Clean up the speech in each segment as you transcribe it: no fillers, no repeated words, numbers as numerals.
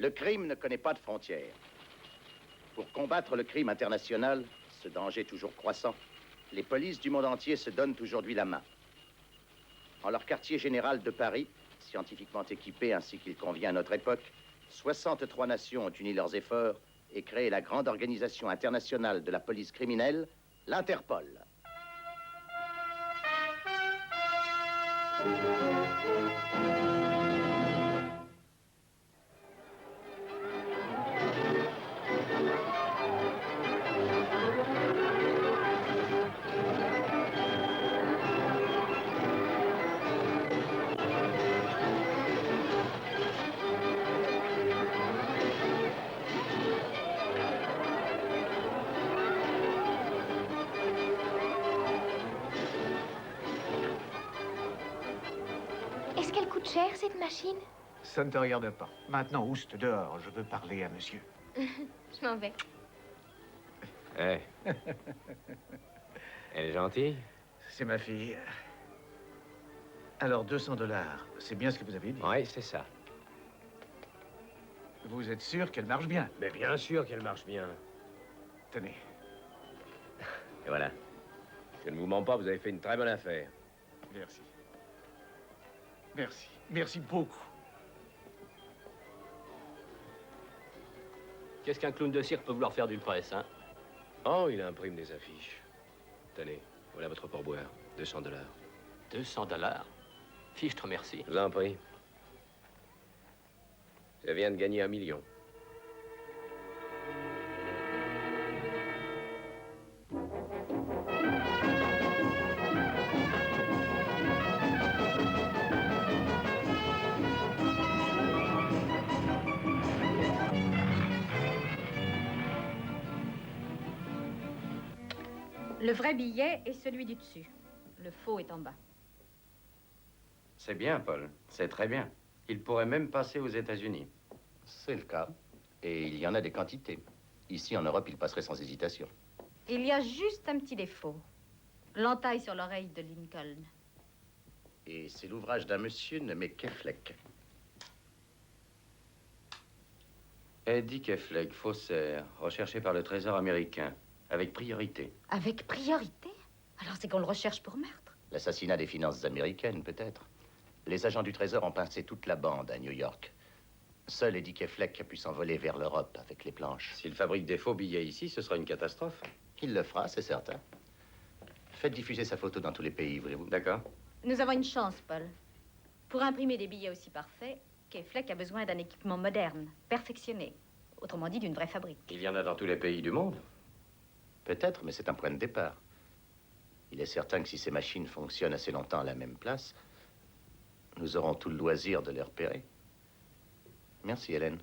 Le crime ne connaît pas de frontières. Pour combattre le crime international, ce danger toujours croissant, les polices du monde entier se donnent aujourd'hui la main. En leur quartier général de Paris, scientifiquement équipé ainsi qu'il convient à notre époque, 63 nations ont uni leurs efforts et créé la grande organisation internationale de la police criminelle, l'Interpol. Est-ce qu'elle coûte cher, cette machine? Ça ne te regarde pas. Maintenant, ouste dehors, je veux parler à monsieur. Je m'en vais. Hey. Elle est gentille? C'est ma fille. Alors, 200$, c'est bien ce que vous avez dit? Oui, c'est ça. Vous êtes sûr qu'elle marche bien? Mais bien sûr qu'elle marche bien. Tenez. Et voilà. Je ne vous mens pas, vous avez fait une très bonne affaire. Merci. Merci. Merci beaucoup. Qu'est-ce qu'un clown de cirque peut vouloir faire d'une presse, hein? Oh, il imprime des affiches. Tenez, voilà votre pourboire. 200$. 200$? Fille, je te remercie. Je vous en prie. Je viens de gagner 1 million. Le vrai billet est celui du dessus. Le faux est en bas. C'est bien, Paul. C'est très bien. Il pourrait même passer aux États-Unis. C'est le cas. Et il y en a des quantités. Ici, en Europe, il passerait sans hésitation. Il y a juste un petit défaut. L'entaille sur l'oreille de Lincoln. Et c'est l'ouvrage d'un monsieur nommé Keflek. Eddie Keflek, faussaire, recherché par le Trésor américain, avec priorité. Avec priorité? Alors c'est qu'on le recherche pour meurtre? L'assassinat des finances américaines, peut-être. Les agents du Trésor ont pincé toute la bande à New York. Seul Eddie Keflek a pu s'envoler vers l'Europe avec les planches. S'il fabrique des faux billets ici, ce sera une catastrophe. Il le fera, c'est certain. Faites diffuser sa photo dans tous les pays, voulez-vous? D'accord. Nous avons une chance, Paul. Pour imprimer des billets aussi parfaits, Keflek a besoin d'un équipement moderne, perfectionné. Autrement dit, d'une vraie fabrique. Il y en a dans tous les pays du monde. Peut-être, mais c'est un point de départ. Il est certain que si ces machines fonctionnent assez longtemps à la même place, nous aurons tout le loisir de les repérer. Merci, Hélène.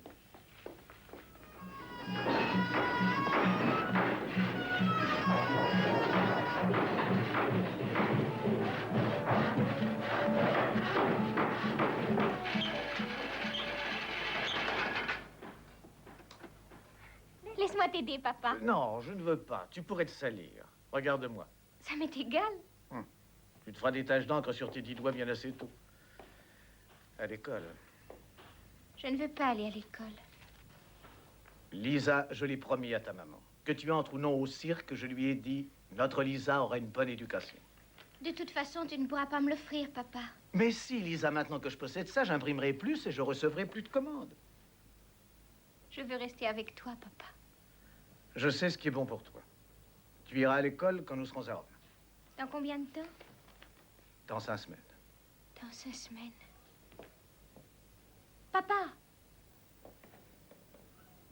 Laisse-moi t'aider, papa. Non, je ne veux pas. Tu pourrais te salir. Regarde-moi. Ça m'est égal. Tu te feras des taches d'encre sur tes 10 doigts bien assez tôt. À l'école. Je ne veux pas aller à l'école. Lisa, je l'ai promis à ta maman. Que tu entres ou non au cirque, je lui ai dit, notre Lisa aura une bonne éducation. De toute façon, tu ne pourras pas me l'offrir, papa. Mais si, Lisa, maintenant que je possède ça, j'imprimerai plus et je recevrai plus de commandes. Je veux rester avec toi, papa. Je sais ce qui est bon pour toi. Tu iras à l'école quand nous serons à Rome. Dans combien de temps? Dans 5 semaines. Dans 5 semaines. Papa!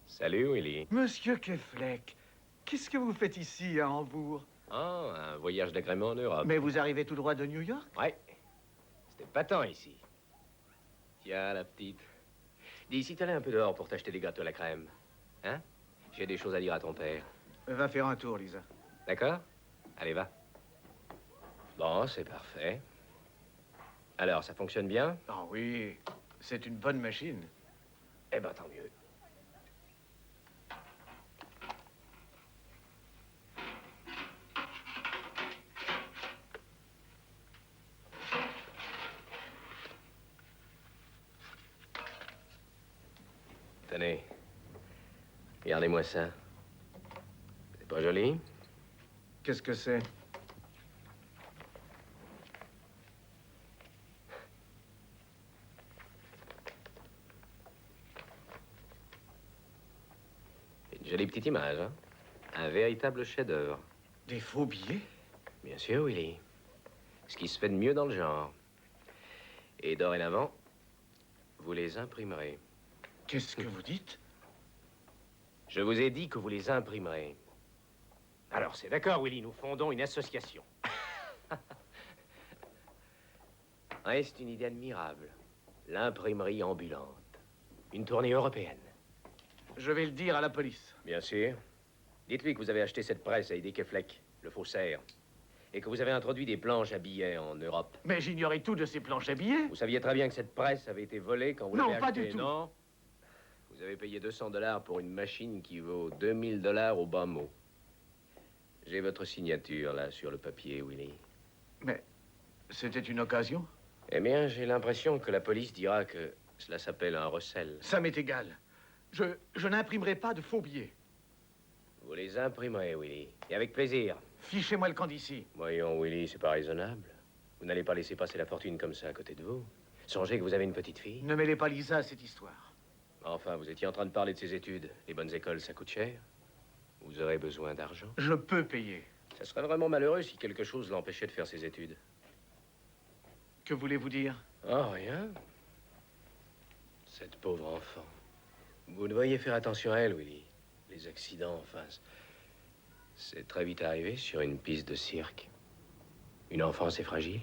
Salut, Willy. Monsieur Keflek, qu'est-ce que vous faites ici, à Hambourg? Oh, un voyage d'agrément en Europe. Mais vous arrivez tout droit de New York? Ouais. C'était pas tant ici. Tiens, la petite. Dis, si t'allais un peu dehors pour t'acheter des gâteaux à la crème. Hein? J'ai des choses à dire à ton père. Va faire un tour, Lisa. D'accord? Allez, va. Bon, c'est parfait. Alors, ça fonctionne bien? Ah oui, c'est une bonne machine. Eh ben, tant mieux. Tenez. Regardez-moi ça. C'est pas joli? Qu'est-ce que c'est? Une jolie petite image, hein? Un véritable chef-d'œuvre. Des faux billets? Bien sûr, Willy. Ce qui se fait de mieux dans le genre. Et dorénavant, vous les imprimerez. Qu'est-ce que vous dites? Je vous ai dit que vous les imprimerez. Alors, c'est d'accord, Willy, nous fondons une association. Ouais, c'est une idée admirable. L'imprimerie ambulante. Une tournée européenne. Je vais le dire à la police. Bien sûr. Dites-lui que vous avez acheté cette presse à Eddie Keflek, le faussaire, et que vous avez introduit des planches à billets en Europe. Mais j'ignorais tout de ces planches à billets. Vous saviez très bien que cette presse avait été volée quand vous Non, l'avez pas achetée, du tout. non? Vous avez payé 200 $ pour une machine qui vaut 2000 $ au bas mot. J'ai votre signature, là, sur le papier, Willy. Mais c'était une occasion. Eh bien, j'ai l'impression que la police dira que cela s'appelle un recel. Ça m'est égal. Je n'imprimerai pas de faux billets. Vous les imprimerez, Willy. Et avec plaisir. Fichez-moi le camp d'ici. Voyons, Willy, c'est pas raisonnable. Vous n'allez pas laisser passer la fortune comme ça à côté de vous. Songez que vous avez une petite fille. Ne mêlez pas Lisa à cette histoire. Enfin, vous étiez en train de parler de ses études. Les bonnes écoles, ça coûte cher. Vous aurez besoin d'argent. Je peux payer. Ça serait vraiment malheureux si quelque chose l'empêchait de faire ses études. Que voulez-vous dire? Oh, rien. Cette pauvre enfant. Vous devriez faire attention à elle, Willy. Les accidents, enfin, c'est très vite arrivé sur une piste de cirque. Une enfance est fragile.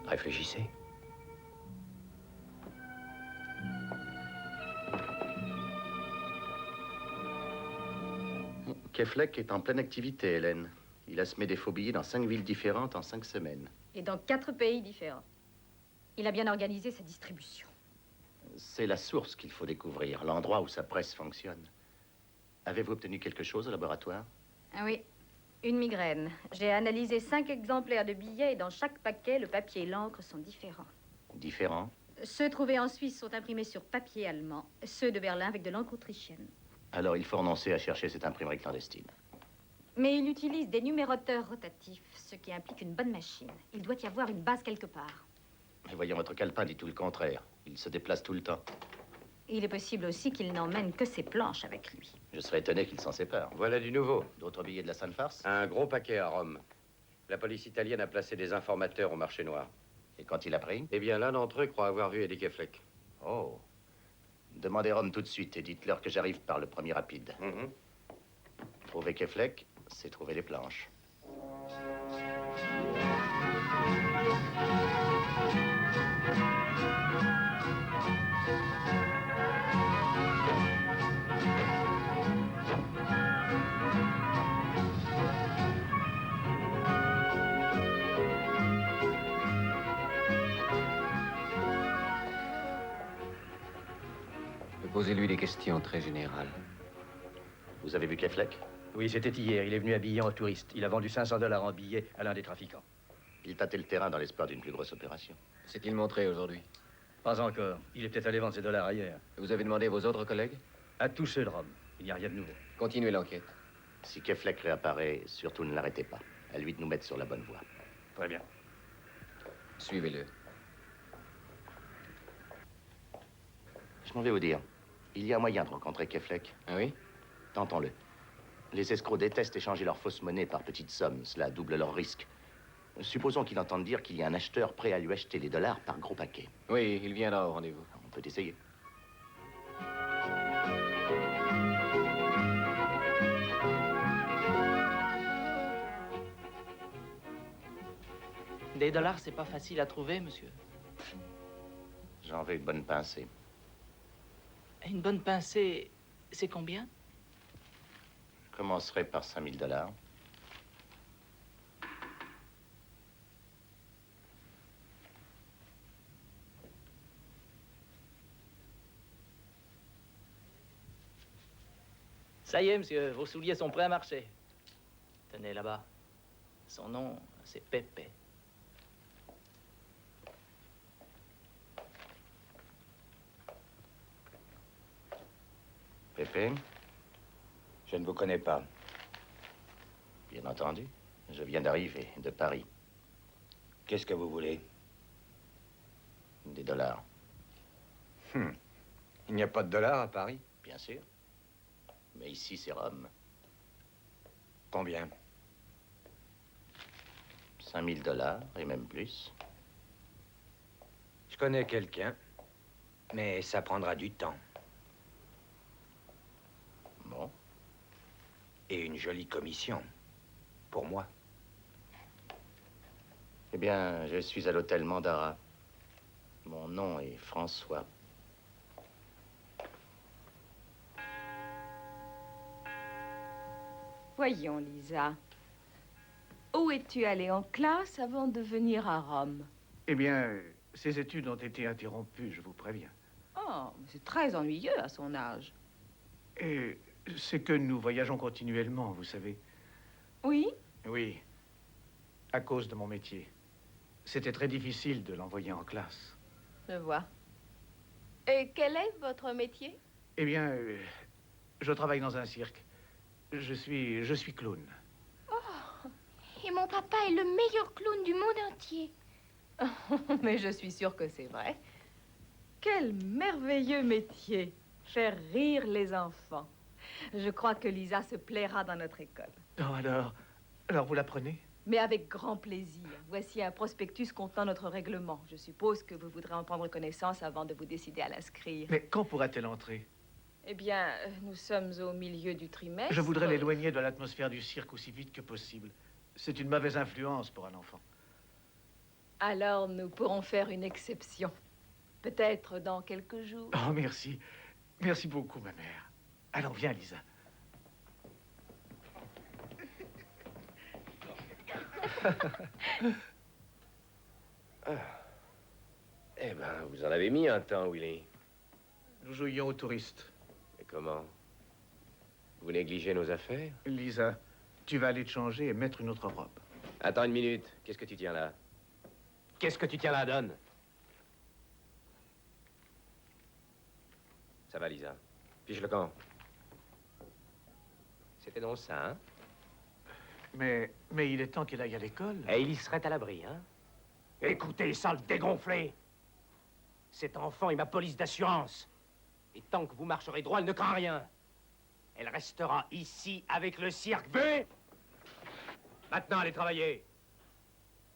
Réfléchissez. Keflek est en pleine activité, Hélène. Il a semé des faux billets dans 5 villes différentes en 5 semaines. Et dans 4 pays différents. Il a bien organisé sa distribution. C'est la source qu'il faut découvrir, l'endroit où sa presse fonctionne. Avez-vous obtenu quelque chose au laboratoire? Ah oui, une migraine. J'ai analysé 5 exemplaires de billets et dans chaque paquet, le papier et l'encre sont différents. Différent? Ceux trouvés en Suisse sont imprimés sur papier allemand, ceux de Berlin avec de l'encre autrichienne. Alors il faut renoncer à chercher cette imprimerie clandestine. Mais il utilise des numéroteurs rotatifs, ce qui implique une bonne machine. Il doit y avoir une base quelque part. Mais voyons, votre calepin dit tout le contraire. Il se déplace tout le temps. Il est possible aussi qu'il n'emmène que ses planches avec lui. Je serais étonné qu'il s'en sépare. Voilà du nouveau. D'autres billets de la Sainte Farce? Un gros paquet à Rome. La police italienne a placé des informateurs au marché noir. Et quand il a pris? Eh bien, l'un d'entre eux croit avoir vu Eddie Keflek. Oh. Demandez Rome tout de suite et dites-leur que j'arrive par le premier rapide. Trouver Keflek, c'est trouver les planches. Posez-lui des questions très générales. Vous avez vu Keflek? Oui, c'était hier. Il est venu habillé en touriste. Il a vendu 500 $ en billets à l'un des trafiquants. Il tâtait le terrain dans l'espoir d'une plus grosse opération. S'est-il montré aujourd'hui? Pas encore. Il est peut-être allé vendre ses dollars ailleurs. Vous avez demandé vos autres collègues? À tous ceux de Rome. Il n'y a rien de nouveau. Continuez l'enquête. Si Keflek réapparaît, surtout ne l'arrêtez pas. À lui de nous mettre sur la bonne voie. Très bien. Suivez-le. Je m'en vais vous dire. Il y a moyen de rencontrer Keflek. Ah oui? Tentons-le. Les escrocs détestent échanger leur fausse monnaie par petites sommes. Cela double leur risque. Supposons qu'il entende dire qu'il y a un acheteur prêt à lui acheter les dollars par gros paquets. Oui, il viendra au rendez-vous. On peut essayer. Des dollars, c'est pas facile à trouver, monsieur. J'en veux une bonne pincée. Une bonne pincée, c'est combien? Je commencerai par 5000 $. Ça y est, monsieur, vos souliers sont prêts à marcher. Tenez là-bas. Son nom, c'est Pepe. Pépé, Je ne vous connais pas. Bien entendu. Je viens d'arriver de Paris. Qu'est-ce que vous voulez? Des dollars, Il n'y a pas de dollars à Paris? bien sûr. Mais ici, c'est Rome. Combien? 5000 dollars et même plus. Je connais quelqu'un, mais ça prendra du temps. Bon. Et une jolie commission. Pour moi. Eh bien, je suis à l'hôtel Mandara. Mon nom est François. Voyons, Lisa. Où es-tu allée en classe avant de venir à Rome? Eh bien, ces études ont été interrompues, je vous préviens. Oh, c'est très ennuyeux à son âge. Et c'est que nous voyageons continuellement, vous savez. Oui? Oui, à cause de mon métier. C'était très difficile de l'envoyer en classe. Je vois. Et quel est votre métier? Eh bien, je travaille dans un cirque. Je suis clown. Et mon papa est le meilleur clown du monde entier. Mais je suis sûre que c'est vrai. Quel merveilleux métier! Faire rire les enfants. Je crois que Lisa se plaira dans notre école. Oh, alors vous l'apprenez? Mais avec grand plaisir. Voici un prospectus contenant notre règlement. Je suppose que vous voudrez en prendre connaissance avant de vous décider à l'inscrire. Mais quand pourra-t-elle entrer? Eh bien, nous sommes au milieu du trimestre. Je voudrais l'éloigner de l'atmosphère du cirque aussi vite que possible. C'est une mauvaise influence pour un enfant. Alors, nous pourrons faire une exception. Peut-être dans quelques jours. Oh, merci. Merci beaucoup, ma mère. Allons, viens, Lisa. Eh ben, vous en avez mis un temps, Willy. Nous jouions aux touristes. Mais comment? Vous négligez nos affaires? Lisa, tu vas aller te changer et mettre une autre robe. Attends une minute. Qu'est-ce que tu tiens là? Qu'est-ce que tu tiens là, Don? Ça va, Lisa? Fiche le camp. C'était donc ça, hein? Mais il est temps qu'il aille à l'école. Et il y serait à l'abri, hein? Écoutez, sale dégonflé! Cet enfant est ma police d'assurance. Et tant que vous marcherez droit, elle ne craint rien. Elle restera ici avec le cirque. Vu? Maintenant, allez travailler.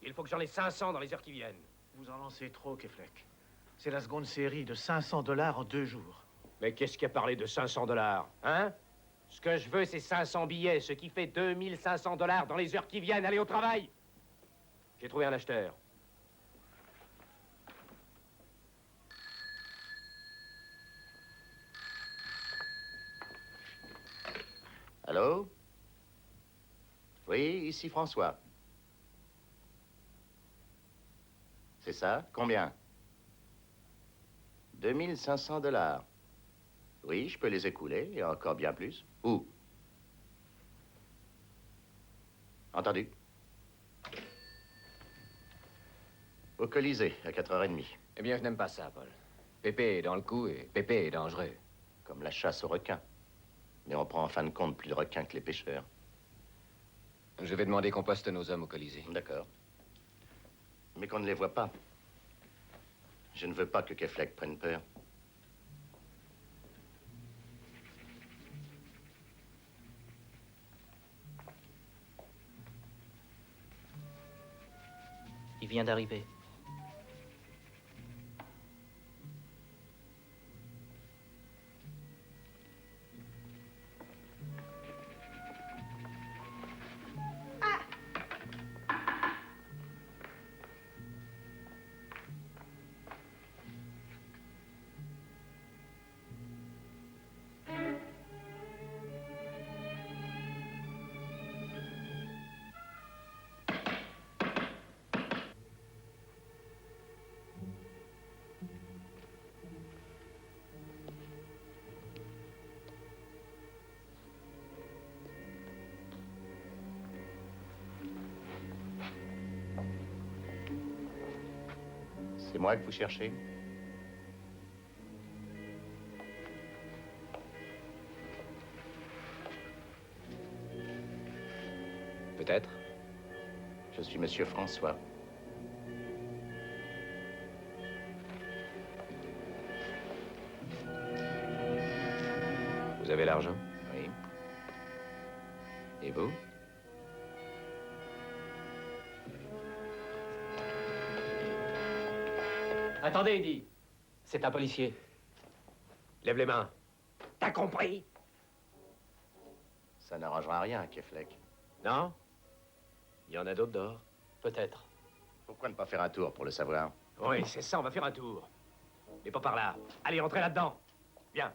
Il faut que j'en ai 500 dans les heures qui viennent. Vous en lancez trop, Keflek. C'est la seconde série de 500 dollars en 2 jours. Mais qu'est-ce qui a parlé de 500 dollars, hein? Ce que je veux, c'est 500 billets, ce qui fait 2500 dollars dans les heures qui viennent. Allez au travail. J'ai trouvé un acheteur. Allô? Oui, ici François. C'est ça? Combien? 2500 dollars. Oui, je peux les écouler, et encore bien plus. Où? Entendu. Au Colisée, à 4h30. Eh bien, je n'aime pas ça, Paul. Pépé est dans le coup et Pépé est dangereux. Comme la chasse aux requins. Mais on prend en fin de compte plus de requins que les pêcheurs. Je vais demander qu'on poste nos hommes au Colisée. D'accord. Mais qu'on ne les voit pas. Je ne veux pas que Keflek prenne peur. Il vient d'arriver. C'est moi que vous cherchez? Peut-être. Je suis Monsieur François. Vous avez l'argent? Oui. Et vous? Attendez, Eddie. C'est un policier. Lève les mains. T'as compris? Ça n'arrangera rien, Keflek. Non? Il y en a d'autres dehors. Peut-être. Pourquoi ne pas faire un tour pour le savoir? Oui, c'est ça, on va faire un tour. Mais pas par là. Allez, entrez là-dedans. Viens.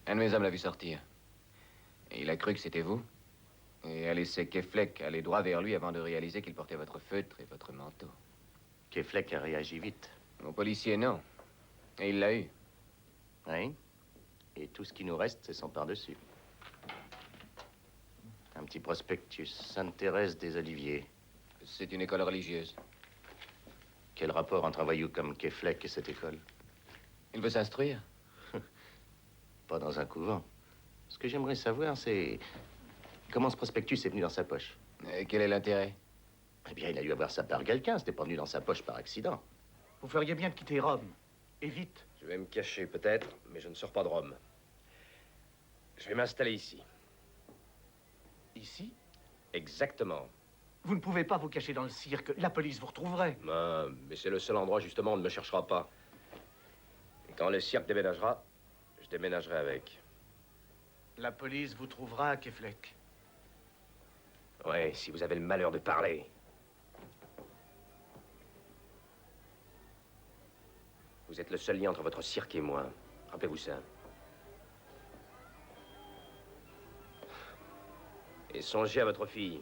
Un de mes hommes l'a vu sortir. Et il a cru que c'était vous. Et a laissé Keflek aller droit vers lui avant de réaliser qu'il portait votre feutre et votre manteau. Keflek a réagi vite. Mon policier, non. Et il l'a eu. Oui. Et tout ce qui nous reste, c'est son par-dessus. Un petit prospectus. Sainte-Thérèse des Oliviers. C'est une école religieuse. Quel rapport entre un voyou comme Keflek et cette école? Il veut s'instruire. Pas dans un couvent. Ce que j'aimerais savoir, c'est comment ce prospectus est venu dans sa poche. Et quel est l'intérêt? Eh bien, il a dû avoir ça par quelqu'un. C'était pas venu dans sa poche par accident. Vous feriez bien de quitter Rome. Et vite. Je vais me cacher peut-être, mais je ne sors pas de Rome. Je vais m'installer ici. Ici? Exactement. Vous ne pouvez pas vous cacher dans le cirque. La police vous retrouverait. Mais c'est le seul endroit, justement, où on ne me cherchera pas. Et quand le cirque déménagera, je déménagerai avec. La police vous trouvera à Keflek. Ouais, si vous avez le malheur de parler. Vous êtes le seul lien entre votre cirque et moi. Rappelez-vous ça. Et songez à votre fille.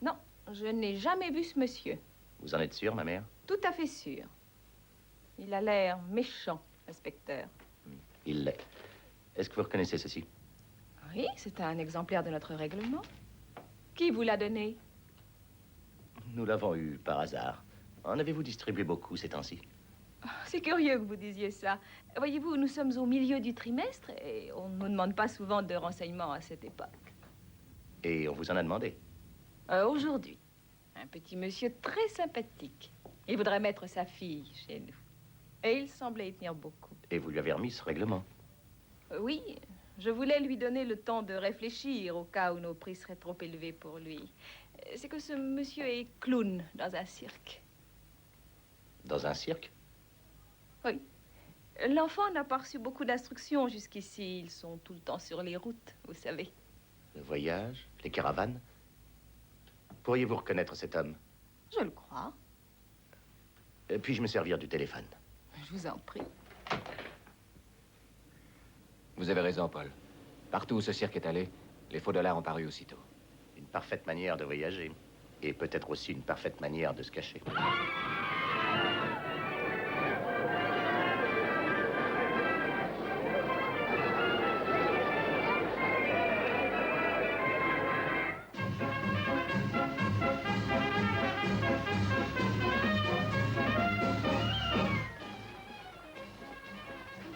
Non, je n'ai jamais vu ce monsieur. Vous en êtes sûre, ma mère? Tout à fait sûr. Il a l'air méchant, inspecteur. Il l'est. Est-ce que vous reconnaissez ceci? Oui, c'est un exemplaire de notre règlement. Qui vous l'a donné? Nous l'avons eu par hasard. En avez-vous distribué beaucoup ces temps-ci? C'est curieux que vous disiez ça. Voyez-vous, nous sommes au milieu du trimestre et on ne nous demande pas souvent de renseignements à cette époque. Et on vous en a demandé? Aujourd'hui, un petit monsieur très sympathique. Il voudrait mettre sa fille chez nous. Et il semblait y tenir beaucoup. Et vous lui avez remis ce règlement? Oui, je voulais lui donner le temps de réfléchir au cas où nos prix seraient trop élevés pour lui. C'est que ce monsieur est clown dans un cirque. Dans un cirque? Oui. L'enfant n'a pas reçu beaucoup d'instructions jusqu'ici. Ils sont tout le temps sur les routes, vous savez. Le voyage, les caravanes? Pourriez-vous reconnaître cet homme? Je le crois. Puis-je me servir du téléphone? Je vous en prie. Vous avez raison, Paul. Partout où ce cirque est allé, les faux dollars ont paru aussitôt. Une parfaite manière de voyager. Et peut-être aussi une parfaite manière de se cacher.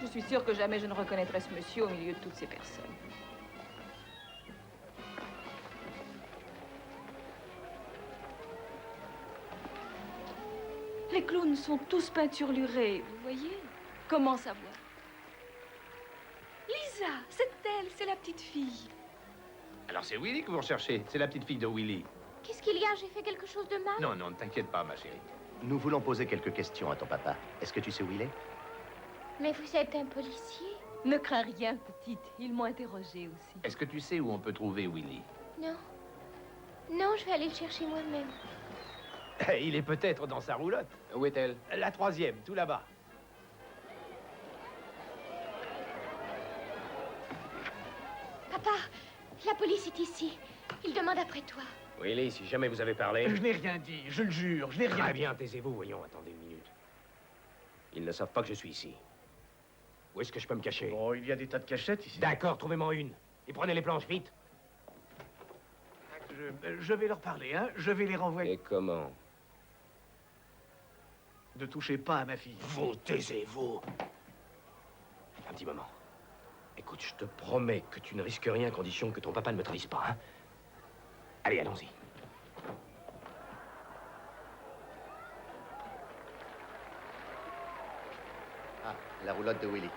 Je suis sûre que jamais je ne reconnaîtrai ce monsieur au milieu de toutes ces personnes. Les clowns sont tous peinturlurés, vous voyez? Comment savoir? Lisa, c'est elle, c'est la petite fille. Alors c'est Willy que vous recherchez. C'est la petite fille de Willy. Qu'est-ce qu'il y a? J'ai fait quelque chose de mal? Non, non, ne t'inquiète pas, ma chérie. Nous voulons poser quelques questions à ton papa. Est-ce que tu sais où il est? Mais vous êtes un policier? Ne crains rien, petite. Ils m'ont interrogée aussi. Est-ce que tu sais où on peut trouver Willy? Non. Non, je vais aller le chercher moi-même. Il est peut-être dans sa roulotte. Où est-elle? La troisième, tout là-bas. Papa, La police est ici. Ils demandent après toi. Willy, si jamais vous avez parlé... Je n'ai rien dit, je le jure, je n'ai rien Très dit. bien, taisez-vous, voyons, attendez une minute. Ils ne savent pas que je suis ici. Où est-ce que je peux me cacher? Bon, il y a des tas de cachettes ici. D'accord, trouvez-moi une. Et prenez les planches, vite. Je vais leur parler, hein. Je vais les renvoyer. Et comment? Ne touchez pas à ma fille. Vous taisez-vous. Un petit moment. Écoute, je te promets que tu ne risques rien à condition que ton papa ne me trahisse pas, hein. Allez, allons-y. Ah, la roulotte de Willy.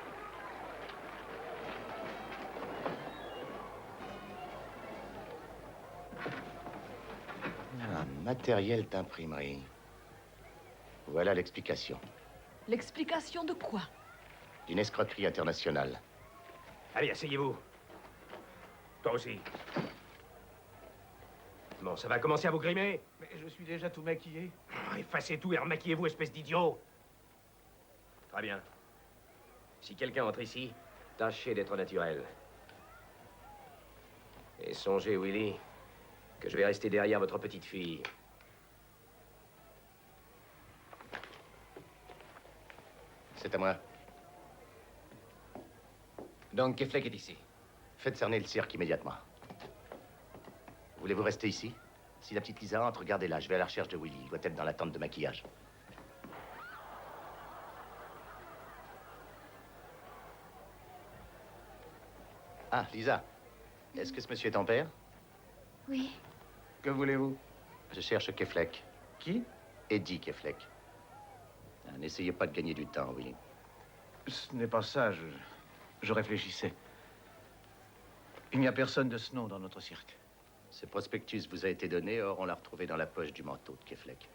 Un matériel d'imprimerie. Voilà l'explication. L'explication de quoi? D'une escroquerie internationale. Allez, asseyez-vous. Toi aussi. Bon, ça va commencer à vous grimer? Mais je suis déjà tout maquillé. Effacez tout et remaquillez-vous, espèce d'idiot. Très bien. Si quelqu'un entre ici, tâchez d'être naturel. Et songez, Willy, que je vais rester derrière votre petite fille. C'est à moi. Donc, Keflek est ici. Faites cerner le cirque immédiatement. Voulez-vous rester ici? Si la petite Lisa entre, gardez-la. Je vais à la recherche de Willy. Il doit être dans la tente de maquillage. Ah, Lisa. Est-ce que ce monsieur est ton père? Oui. Que voulez-vous? Je cherche Keflek. Qui? Eddie Keflek. Ah, n'essayez pas de gagner du temps, Willy. Ce n'est pas ça, je réfléchissais. Il n'y a personne de ce nom dans notre cirque. Ce prospectus vous a été donné, or on l'a retrouvé dans la poche du manteau de Keflek.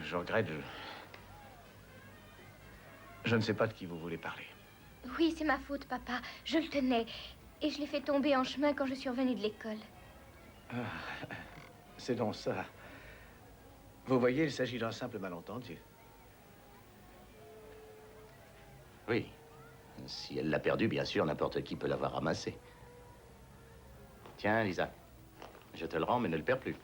Je regrette, je ne sais pas de qui vous voulez parler. Oui, c'est ma faute, papa. Je le tenais. Et je l'ai fait tomber en chemin quand je suis revenue de l'école. Ah, c'est donc ça. Vous voyez, il s'agit d'un simple malentendu. Oui. Si elle l'a perdu, bien sûr, n'importe qui peut l'avoir ramassé. Tiens, Lisa. Je te le rends, mais ne le perds plus.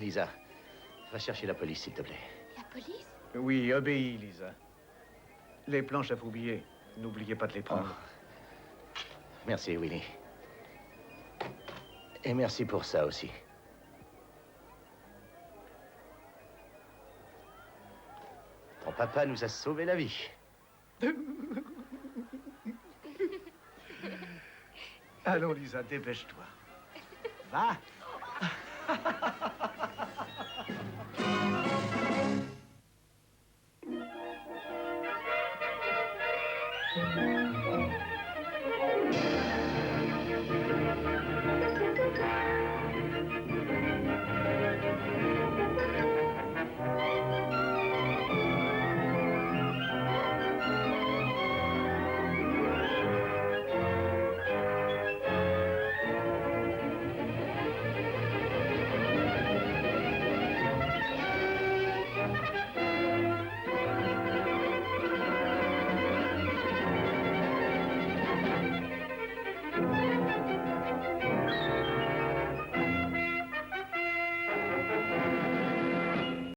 Lisa, va chercher la police, s'il te plaît. La police? Oui, obéis, Lisa. Les planches à Foubier, n'oubliez pas de les prendre. Oh. Merci, Willy. Et merci pour ça aussi. Ton papa nous a sauvé la vie. Allons, Lisa, dépêche-toi. Va.